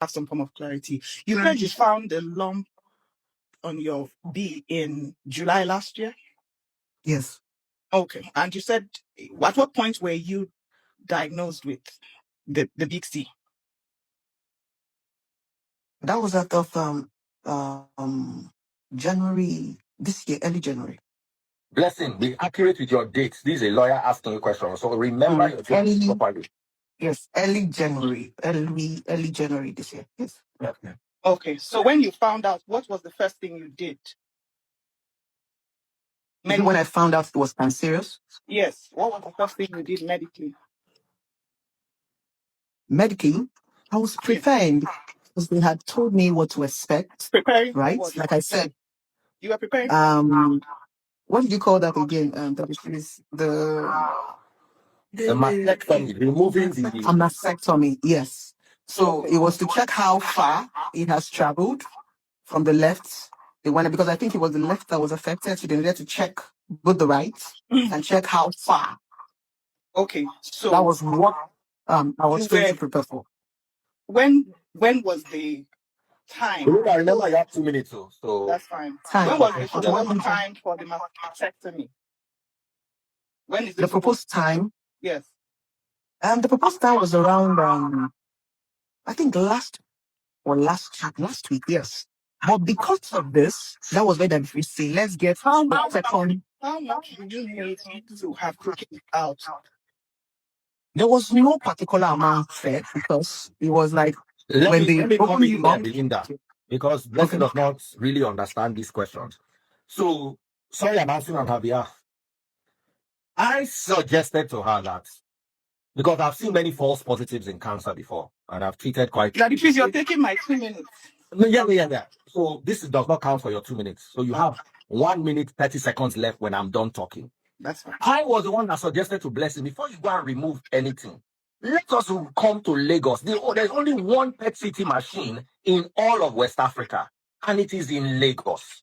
have some form of clarity. You said you found a lump on your B in July last year? Yes. Okay. And you said, at what point were you diagnosed with the big C? That was at January this year, early January. Blessing, be accurate with your dates. This is a lawyer asking you questions, so remember your dates properly. Yes, early January this year. Yes. Okay. So when you found out, what was the first thing you did? When I found out it was cancerous? Yes. What was the first thing you did medically? Medically, I was preparing because they had told me what to expect. Preparing, right? Like I said, you were preparing. What did you call that again? Removing the mastectomy. Yes. So it was to check how far it has traveled from the left. They wanted, because I think it was the left that was affected, so they needed to check both the right and check how far. Okay, so that was what I was trying to prepare for. When was the time? I remember you have 2 minutes, so that's fine. When was the time for the mastectomy? When is the proposed time? Yes. The proposed time was around I think last week, yes. But because of this, that was where we say, let's get how much did you need to have taken out? There was no particular amount said because it was like let me come in there, Belinda, because Blessing does not really understand these questions. So sorry, I'm answering on her behalf. I suggested to her that because I've seen many false positives in cancer before, and I've treated quite. Daddy, please, you're taking my 2 minutes. Yeah. So this does not count for your 2 minutes. So you have 1 minute 30 seconds left when I'm done talking. That's fine. I was the one that suggested to Blessing, before you go and remove anything, let us come to Lagos. There's only one PET-CT machine in all of West Africa, and it is in Lagos.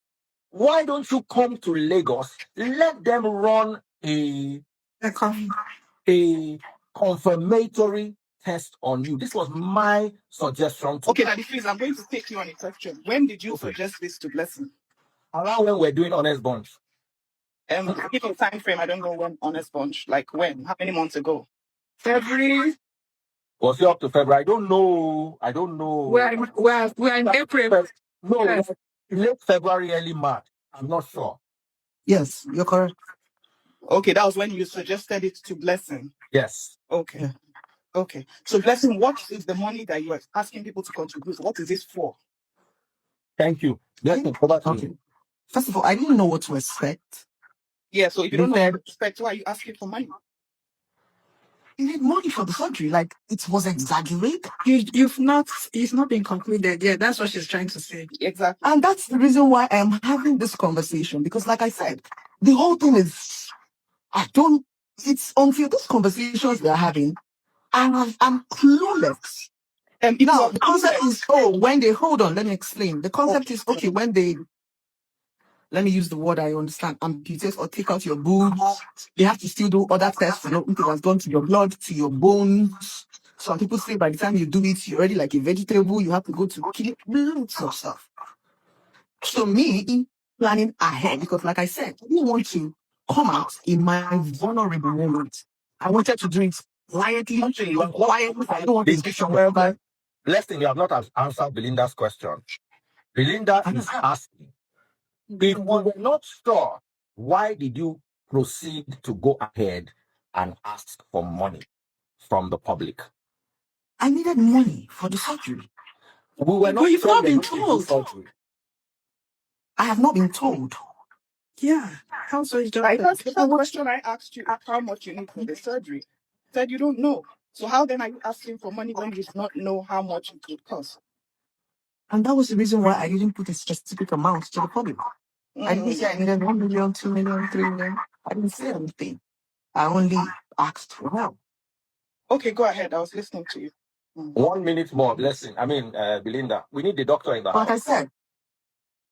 Why don't you come to Lagos? Let them run a confirmatory test on you. This was my suggestion. Okay, Daddy, please, I'm going to take you on a question. When did you suggest this to Blessing? Around when we're doing Honest Bunch. Give me a time frame. I don't know when Honest Bunch. Like when? How many months ago? February. Was it up to February? I don't know. We're in April. No, yes. Late February, early March. I'm not sure. Yes, you're correct. Okay, that was when you suggested it to Blessing. Yes. Okay. Yeah. Okay. So Blessing, what is the money that you are asking people to contribute? What is this for? Thank you. Okay. First of all, I didn't know what to expect. Yeah, so if you don't know what to expect, why are you asking for money? You need money for the surgery. Like, it was exaggerated. It's not been concluded. Yeah, that's what she's trying to say. Exactly. And that's the reason why I am having this conversation. Because like I said, the whole thing is, it's until these conversations we are having, I'm clueless. Now, the concept is, when they, hold on, let me explain. The concept is, okay, when they, let me use the word I understand, amputate or take out your boobs, they have to still do other tests to know if it has gone to your blood, to your bones. Some people say by the time you do it, you're already like a vegetable, you have to go to kill lots of stuff. So me, planning ahead, because like I said, I didn't want to come out in my vulnerable moment. I wanted to do it quietly. Quietly. I don't want discussion whereby. Blessing, you have not answered Belinda's question. Belinda is asking, if we were not sure, why did you proceed to go ahead and ask for money from the public? I needed money for the surgery. We were not. You've not been told. I have not been told. Yeah. How so? The question I asked you, how much you need for the surgery, said you don't know. So how then are you asking for money when you do not know how much it would cost? And that was the reason why I didn't put a specific amount to the public. I didn't say I needed 1 million, 2 million, 3 million. I didn't say anything. I only asked for help. Okay, go ahead. I was listening to you. 1 minute more, Blessing. Belinda, we need the doctor in the house.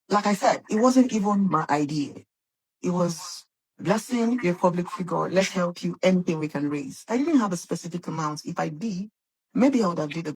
Like I said, it wasn't even my idea. It was, Blessing, you're a public figure. Let's help you. Anything we can raise. I didn't have a specific amount. If I did, maybe I would have did a